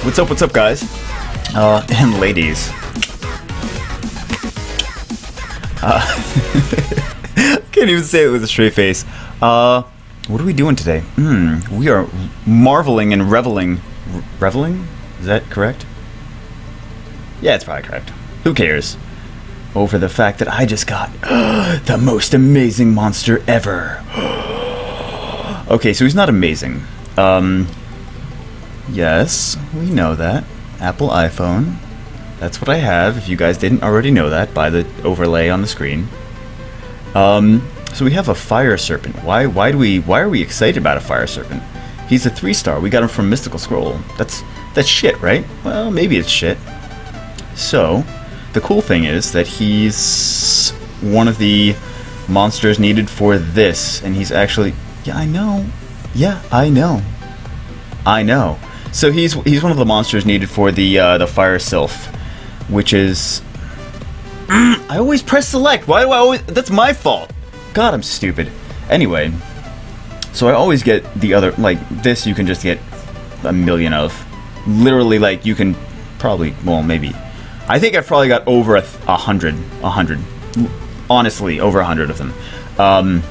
What's up, guys? And ladies. Can't even say it with a straight face. What are we doing today? We are marveling and reveling. Reveling? Is that correct? Yeah, it's probably correct. Who cares? Over the fact that I just got the most amazing monster ever. Okay, so he's not amazing. Yes, we know that. Apple iPhone. That's what I have, if you guys didn't already know that by the overlay on the screen. So we have a fire serpent. Why are we excited about a fire serpent? He's a 3-star. We got him from Mystical Scroll. That's shit, right? Well, maybe it's shit. So, the cool thing is that he's one of the monsters needed for this, and he's actually... Yeah, I know. Yeah, I know. I know. So he's one of the monsters needed for the fire sylph, which is... I always press select. Why do I always... That's my fault. God, I'm stupid. Anyway, so I always get the other... Like, this you can just get a million of. Literally, like, you can probably... Well, maybe... I think I've probably got over a hundred. Honestly, over 100 of them. And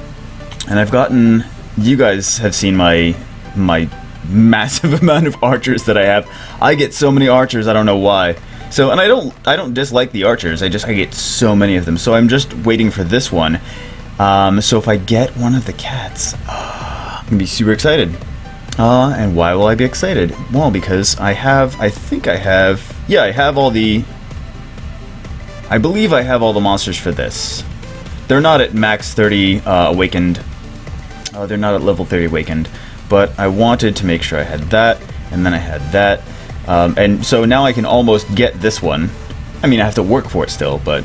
I've gotten... You guys have seen my massive amount of archers that I have. I get so many archers, I don't know why. So, and I don't dislike the archers, I get so many of them. So I'm just waiting for this one. So if I get one of the cats, I'm gonna be super excited. And why will I be excited? Well, because I believe I have all the monsters for this. They're not at max 30 awakened. They're not at level 30 awakened. But I wanted to make sure I had that, and then I had that. And so now I can almost get this one. I mean, I have to work for it still, but...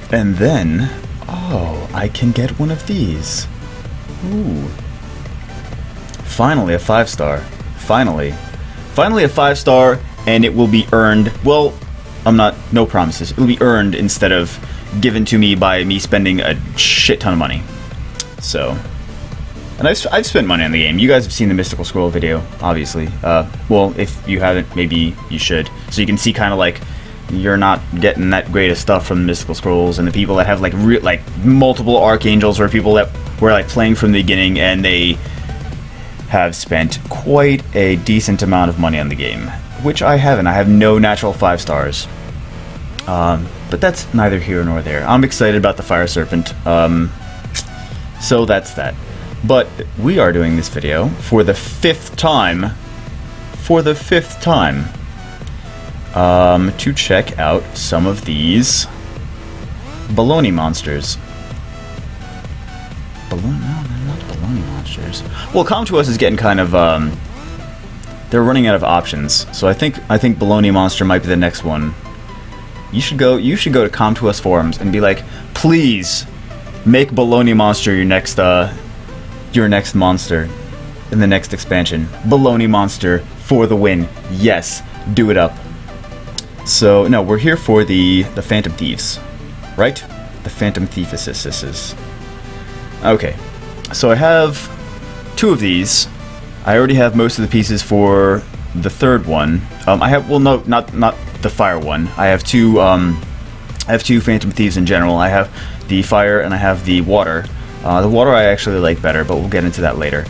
And then... Oh, I can get one of these. Ooh. Finally a 5-star. Finally. Finally a 5-star, and it will be earned... Well, no promises. It will be earned instead of given to me by me spending a shit ton of money. So... And I've spent money on the game. You guys have seen the Mystical Scroll video, obviously. Well, if you haven't, maybe you should. So you can see kind of like you're not getting that great of stuff from the Mystical Scrolls, and the people that have like multiple archangels, or people that were like playing from the beginning and they have spent quite a decent amount of money on the game, which I haven't. I have no natural 5 stars. But that's neither here nor there. I'm excited about the Fire Serpent. So that's that. But we are doing this video for the 5th time. To check out some of these baloney monsters. No, they're not baloney monsters. Well, Come To Us is getting kind of they're running out of options. So I think baloney monster might be the next one. You should go to Come To Us forums and be like, please make baloney monster your next monster in the next expansion. Baloney monster for the win. Yes, do it up. So no, we're here for the Phantom Thieves, right? The Phantom Thieves. Okay, so I have 2 of these. I already have most of the pieces for the 3rd one. I have not the fire one. I have 2 Phantom Thieves in general. I have the fire and I have the water. The water I actually like better, but we'll get into that later.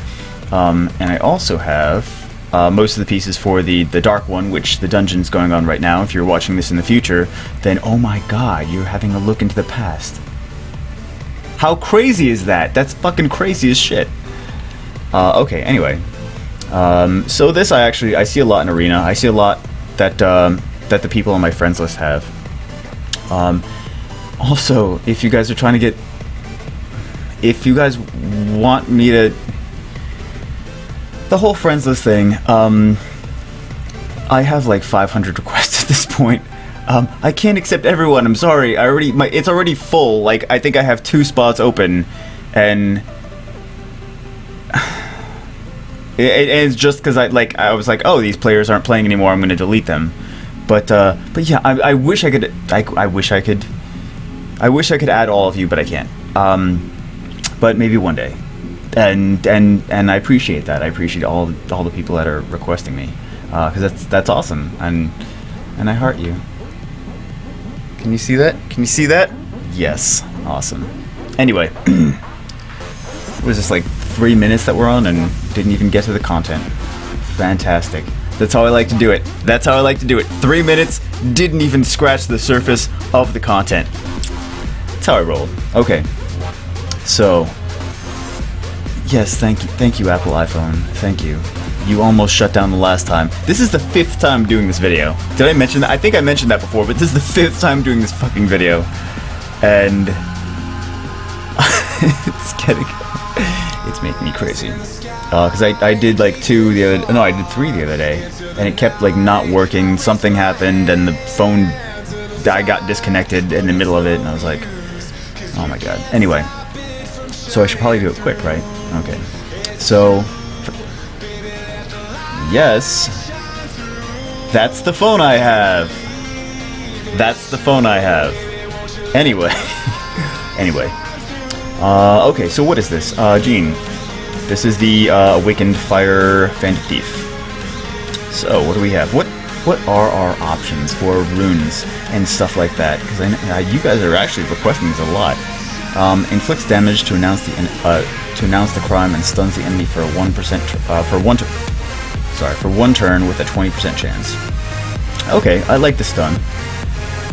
And I also have most of the pieces for the dark one, which the dungeon's going on right now. If you're watching this in the future, then oh my god, you're having a look into the past. How crazy is that? That's fucking crazy as shit. Okay, anyway. So this I see a lot in Arena. I see a lot that the people on my friends list have. Also, if you guys are trying to get... If you guys want me to... The whole friends list thing, I have like 500 requests at this point. I can't accept everyone, I'm sorry. It's already full. Like, I think I have 2 spots open, and... it's just because I was like, oh, these players aren't playing anymore, I'm gonna delete them. But yeah, I wish I could... I wish I could add all of you, but I can't. But maybe one day. And I appreciate that. I appreciate all the people that are requesting me. because that's awesome, and I heart you. Can you see that? Can you see that? Yes, awesome. Anyway, it was just like 3 minutes that we're on and didn't even get to the content. Fantastic. That's how I like to do it. That's how I like to do it. 3 minutes, didn't even scratch the surface of the content. That's how I roll. Okay. So, yes, thank you, Apple iPhone. Thank you. You almost shut down the last time. This is the 5th time doing this video. Did I mention that? I think I mentioned that before, but this is the 5th time doing this fucking video. And it's making me crazy. Because I did like 2 the other, no, I did 3 the other day, and it kept like not working. Something happened, and the phone, I got disconnected in the middle of it, and I was like, oh my god. Anyway, so I should probably do it quick, right? Okay. So, yes, that's the phone I have. That's the phone I have. Anyway, okay, so what is this? Gene. This is the Awakened Fire Fan Thief. So, what do we have? What are our options for runes and stuff like that? Because you guys are actually requesting this a lot. Inflicts damage to announce the crime and stuns the enemy for 1 turn with a 20% chance. Okay, I like the stun.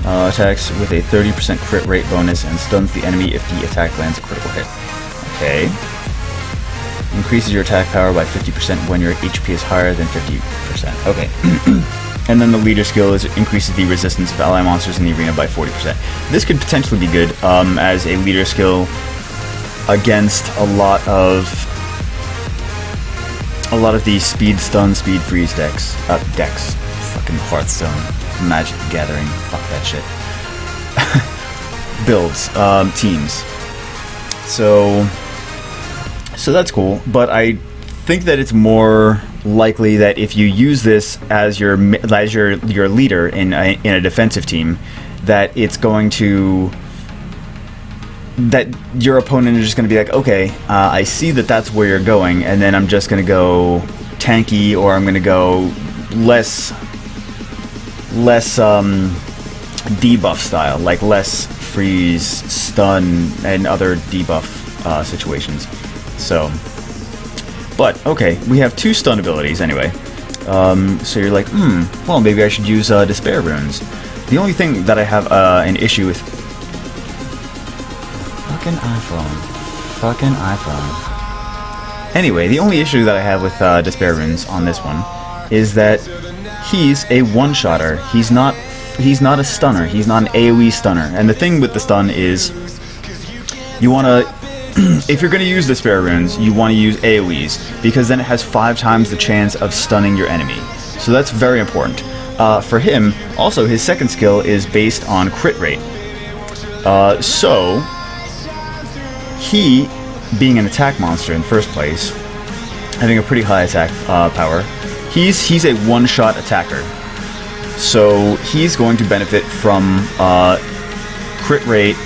Attacks with a 30% crit rate bonus and stuns the enemy if the attack lands a critical hit. Okay. Increases your attack power by 50% when your HP is higher than 50%. Okay. And then the leader skill increases the resistance of ally monsters in the arena by 40%. This could potentially be good as a leader skill against a lot of the speed stun, speed freeze decks. Fucking Hearthstone, Magic the Gathering, fuck that shit. Builds, teams. So that's cool, but I think that it's more likely that if you use this as your leader in a defensive team, that it's going to, that your opponent is just going to be like, okay, I see that that's where you're going, and then I'm just going to go tanky, or I'm going to go less debuff style, like less freeze, stun, and other debuff situations. So, but okay, we have 2 stun abilities anyway. So you're like, well, maybe I should use Despair Runes. The only thing that I have an issue with, fucking iPhone. Anyway, the only issue that I have with Despair Runes on this one is that he's a one-shotter. He's not a stunner. He's not an AoE stunner. And the thing with the stun is, you want to, if you're going to use the Despair Runes, you want to use AoEs, because then it has 5 times the chance of stunning your enemy. So that's very important. For him, also, his second skill is based on crit rate. So, he, being an attack monster in the first place, having a pretty high attack power, he's a one-shot attacker. So, he's going to benefit from crit rate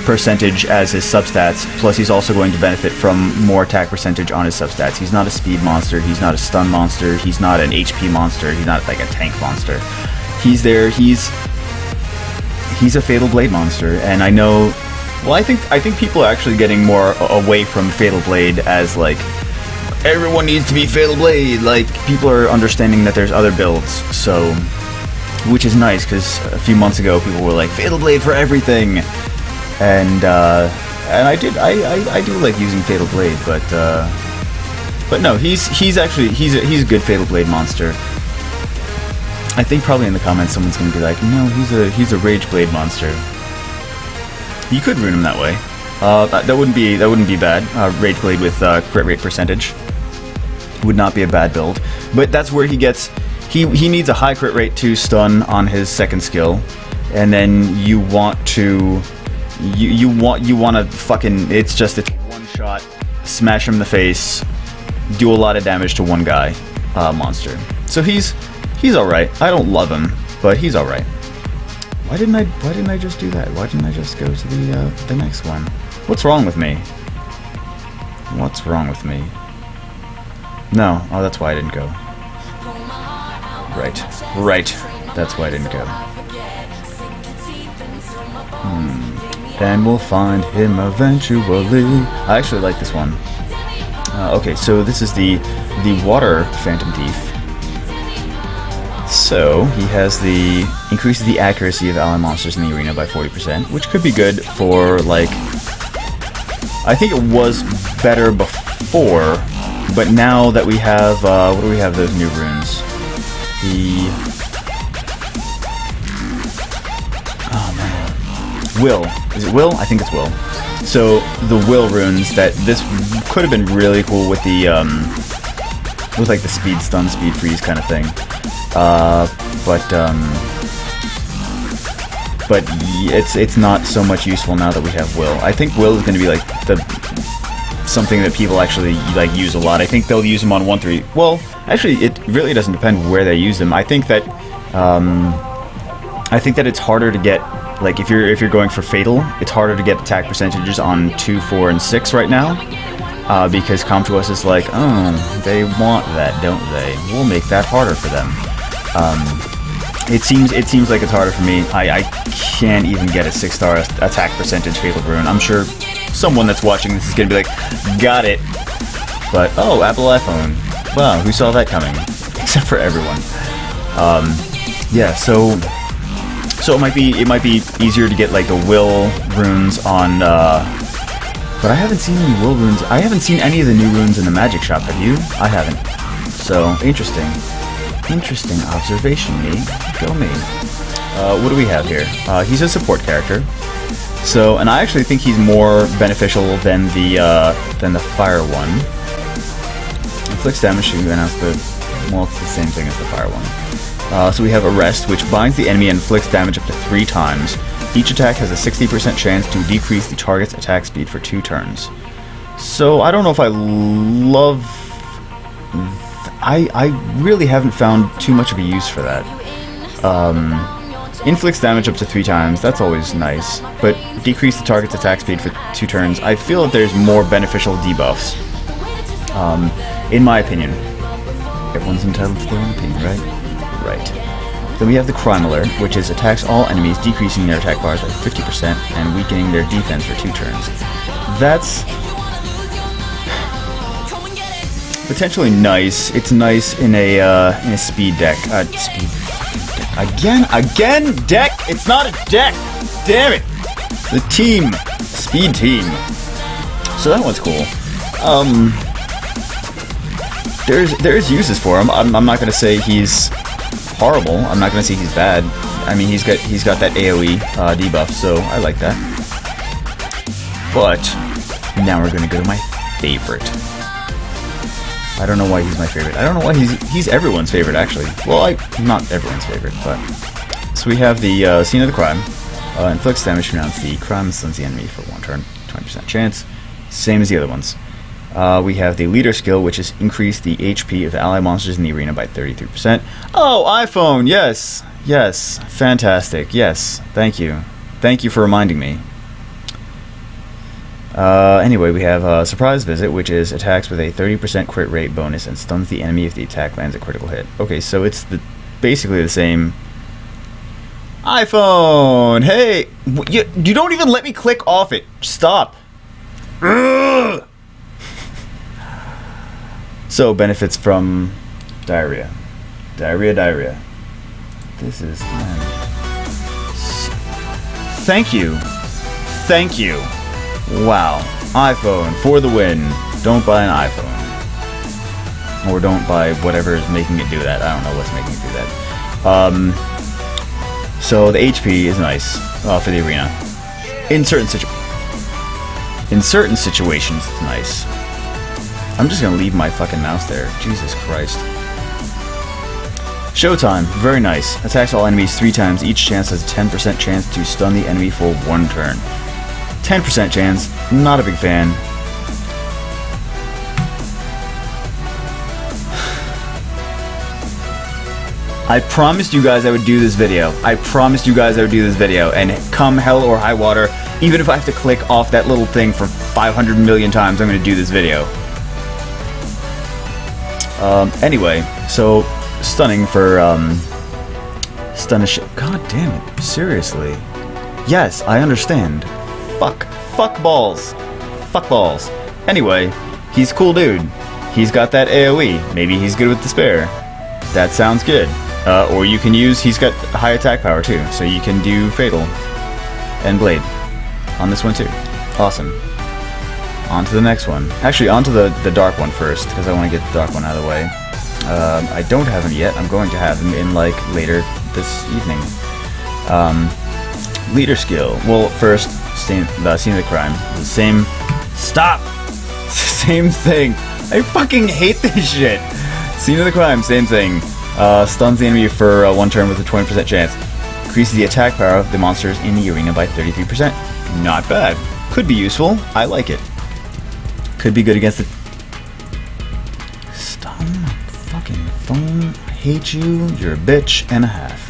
percentage as his substats, plus he's also going to benefit from more attack percentage on his substats. He's not a speed monster, he's not a stun monster, he's not an HP monster, he's not like a tank monster. He's a Fatal Blade monster, and I know, well, I think people are actually getting more away from Fatal Blade as like, everyone needs to be Fatal Blade, like people are understanding that there's other builds, so, which is nice, because a few months ago people were like, Fatal Blade for everything! And I do like using Fatal Blade, but no, he's a good Fatal Blade monster. I think probably in the comments someone's gonna be like, no, he's a Rage Blade monster. You could rune him that way. That wouldn't be bad. Rage Blade with crit rate percentage would not be a bad build. But that's where he gets, he needs a high crit rate to stun on his second skill, and then you want to. You want to fucking, it's one shot, smash him in the face, do a lot of damage to one guy, monster. So he's alright. I don't love him, but he's alright. Why didn't I just do that? Why didn't I just go to the next one? What's wrong with me? What's wrong with me? No, oh, that's why I didn't go. Right. That's why I didn't go. And we'll find him eventually. I actually like this one. Okay, so this is the water Phantom Thief. So he has increases the accuracy of ally monsters in the arena by 40%, which could be good for, like, I think it was better before, but now that we have what do we have? Those new runes. Oh man, Will. Is it Will? I think it's Will. So the Will runes, that this could have been really cool with the with like the speed stun, speed freeze kind of thing. But it's not so much useful now that we have Will. I think Will is going to be like something that people actually like use a lot. I think they'll use him on 1-3. Well, actually, it really doesn't depend where they use them. I think that it's harder to get, like, if you're going for Fatal, it's harder to get attack percentages on 2, 4, and 6 right now, because Come To Us is like, oh, they want that, don't they? We'll make that harder for them. It seems like it's harder for me. I can't even get a 6-star attack percentage Fatal rune. I'm sure someone that's watching this is gonna be like, got it. But oh, Apple iPhone. Wow, who saw that coming? Except for everyone. Yeah, so it might be easier to get like the Will runes on. But I haven't seen any Will runes. I haven't seen any of the new runes in the Magic Shop. Have you? I haven't. So interesting. Interesting observation, me. Go me. What do we have here? He's a support character. So, and I actually think he's more beneficial than the fire one. Inflicts damage to announce well, it's the same thing as the fire one. So we have Arrest, which binds the enemy and inflicts damage up to 3 times. Each attack has a 60% chance to decrease the target's attack speed for 2 turns. So I don't know if I love. I really haven't found too much of a use for that. Inflicts damage up to 3 times, that's always nice, but decrease the target's attack speed for 2 turns. I feel that there's more beneficial debuffs, in my opinion. Everyone's entitled to their own opinion, right? Right. Then we have the Crime Alert, which is attacks all enemies, decreasing their attack bars by 50% and weakening their defense for 2 turns. That's potentially nice. It's nice in a speed deck. Again, deck. It's not a deck. Damn it. The team, speed team. So that one's cool. There's uses for him. I'm not gonna say he's horrible. I'm not gonna say he's bad. I mean, he's got that AOE debuff, so I like that. But now we're gonna go to my favorite. I don't know why he's my favorite. I don't know why he's everyone's favorite, actually. Well, not everyone's favorite, but... So we have the Scene of the Crime. Inflicts damage to announce the crime and stuns the enemy for 1 turn. 20% chance. Same as the other ones. We have the Leader skill, which is increase the HP of the ally monsters in the arena by 33%. Oh, iPhone! Yes! Yes. Fantastic. Yes. Thank you. Thank you for reminding me. Anyway, we have Surprise Visit, which is attacks with a 30% crit rate bonus and stuns the enemy if the attack lands a critical hit. Okay, so it's basically the same. iPhone! Hey! You don't even let me click off it. Stop. Ugh! So, benefits from diarrhea. Diarrhea. This is... Thank you. Thank you. Wow. iPhone for the win. Don't buy an iPhone. Or don't buy whatever is making it do that. I don't know what's making it do that. So the HP is nice for the arena. In certain situations, it's nice. I'm just gonna leave my fucking mouse there. Jesus Christ. Showtime. Very nice. Attacks all enemies 3 times. Each chance has a 10% chance to stun the enemy for 1 turn. 10% chance, not a big fan. I promised you guys I would do this video. And come hell or high water, even if I have to click off that little thing for 500 million times, I'm going to do this video. Anyway, so stunning for stun a ship. God damn it! Seriously. Yes, I understand. Fuck balls. Fuck balls. Anyway, he's a cool dude. He's got that AoE. Maybe he's good with Despair. That sounds good. Or you can use, he's got high attack power too, so you can do Fatal and Blade on this one too. Awesome. On to the next one. Actually, on to the dark one first, because I want to get the dark one out of the way. I don't have him yet. I'm going to have him in, like, later this evening. Leader skill. Well, first, scene of the crime. The same... Stop! Same thing. I fucking hate this shit. Scene of the crime, same thing. Stuns the enemy for 1 turn with a 20% chance. Increases the attack power of the monsters in the arena by 33%. Not bad. Could be useful. I like it. Could be good against the... Stun fucking phone. I hate you. You're a bitch and a half.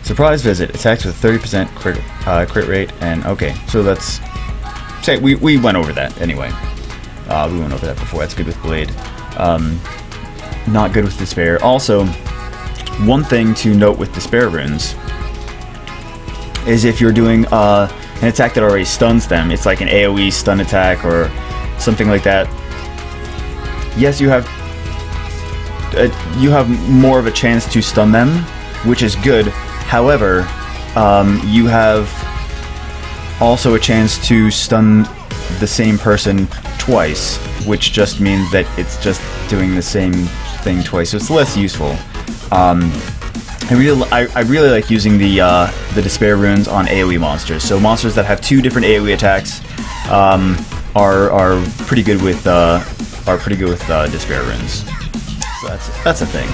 Surprise visit. Attacks with 30% crit rate. And okay, so that's... Say, we went over that anyway. We went over that before. That's good with Blade. Not good with Despair. Also, one thing to note with Despair runes is if you're doing an attack that already stuns them, it's like an AoE stun attack or something like that. Yes, you have more of a chance to stun them, which is good. However, you have also a chance to stun the same person twice, which just means that it's just doing the same thing twice, so it's less useful. I really like using the Despair runes on AoE monsters. So monsters that have 2 different AoE attacks are pretty good with Despair runes. So that's a thing.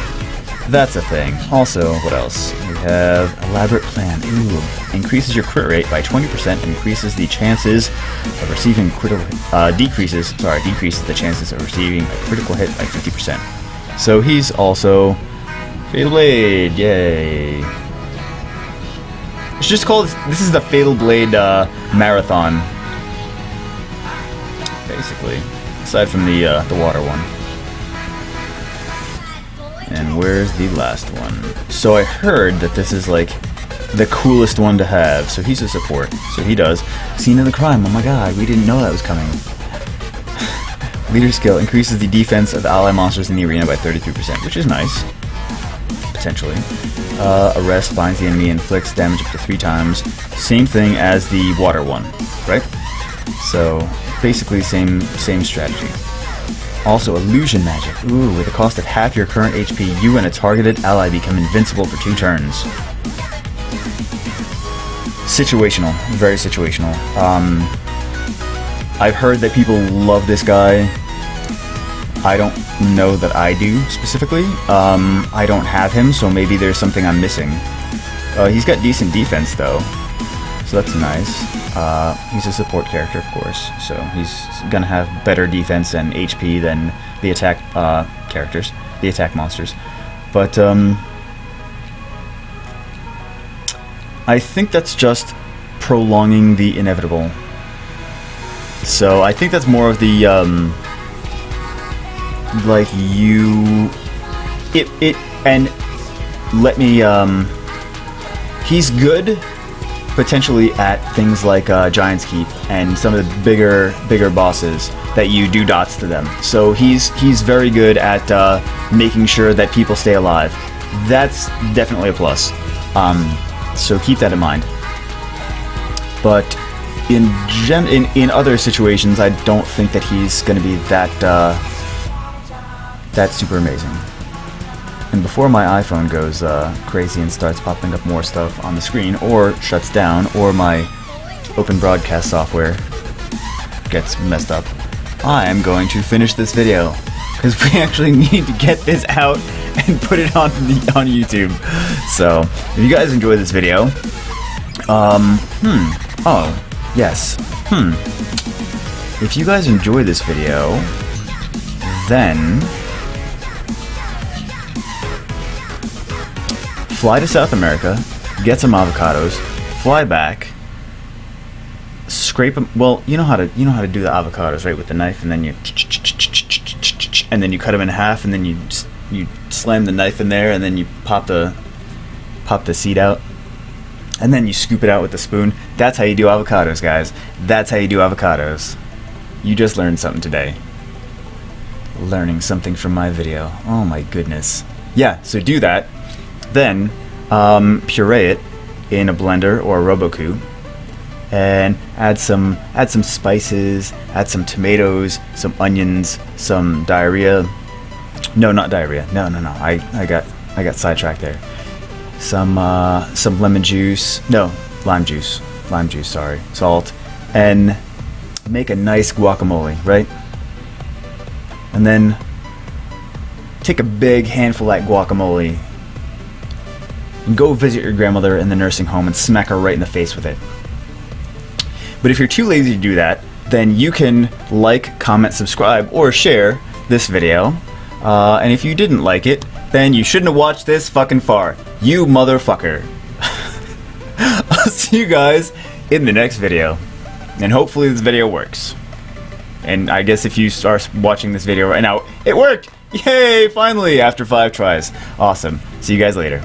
That's a thing. Also, what else? We have Elaborate Plan. Ooh. Increases your crit rate by 20%, increases the chances of receiving decreases the chances of receiving a critical hit by 50%. So he's also Fatal Blade, yay. It's just called, this is the Fatal Blade marathon. Basically. Aside from the water one. And where's the last one? So I heard that this is like the coolest one to have. So he's a support. So he does. Scene of the crime. Oh my god, we didn't know that was coming. Leader skill increases the defense of ally monsters in the arena by 33%, which is nice. Potentially. Arrest binds the enemy, inflicts damage up to 3 times. Same thing as the water one, right? So basically same strategy. Also, illusion magic. Ooh, with a cost of half your current HP, you and a targeted ally become invincible for 2 turns. Situational. Very situational. I've heard that people love this guy. I don't know that I do, specifically. I don't have him, so maybe there's something I'm missing. He's got decent defense, though. So that's nice. He's a support character, of course, so he's gonna have better defense and HP than the attack characters, the attack monsters. But I think that's just prolonging the inevitable. So I think that's more of the like and let me he's good potentially at things like Giant's Keep and some of the bigger bosses that you do dots to them. So he's very good at making sure that people stay alive. That's definitely a plus. So keep that in mind. But in other situations, I don't think that he's going to be that super amazing. And before my iPhone goes crazy and starts popping up more stuff on the screen, or shuts down, or my open broadcast software gets messed up, I'm going to finish this video, because we actually need to get this out and put it on YouTube. So, if you guys enjoyed this video, if you guys enjoyed this video, then fly to South America, get some avocados, fly back, scrape them. Well, you know how to do the avocados, right? With the knife, and then you cut them in half, and then you slam the knife in there, and then you pop the seed out, and then you scoop it out with the spoon. That's how you do avocados, guys. That's how you do avocados. You just learned something today. Learning something from my video. Oh my goodness. Yeah, so do that. Then puree it in a blender or a Roku, and add some spices, add some tomatoes, some onions, some diarrhea. No, not diarrhea. No. I got sidetracked there. Some lemon juice. No, lime juice. Lime juice, sorry. Salt. And make a nice guacamole, right? And then take a big handful of that guacamole and go visit your grandmother in the nursing home and smack her right in the face with it. But if you're too lazy to do that, then you can like, comment, subscribe, or share this video. And if you didn't like it, then you shouldn't have watched this fucking far. You motherfucker. I'll see you guys in the next video. And hopefully this video works. And I guess if you start watching this video right now, it worked! Yay! Finally! After 5 tries. Awesome. See you guys later.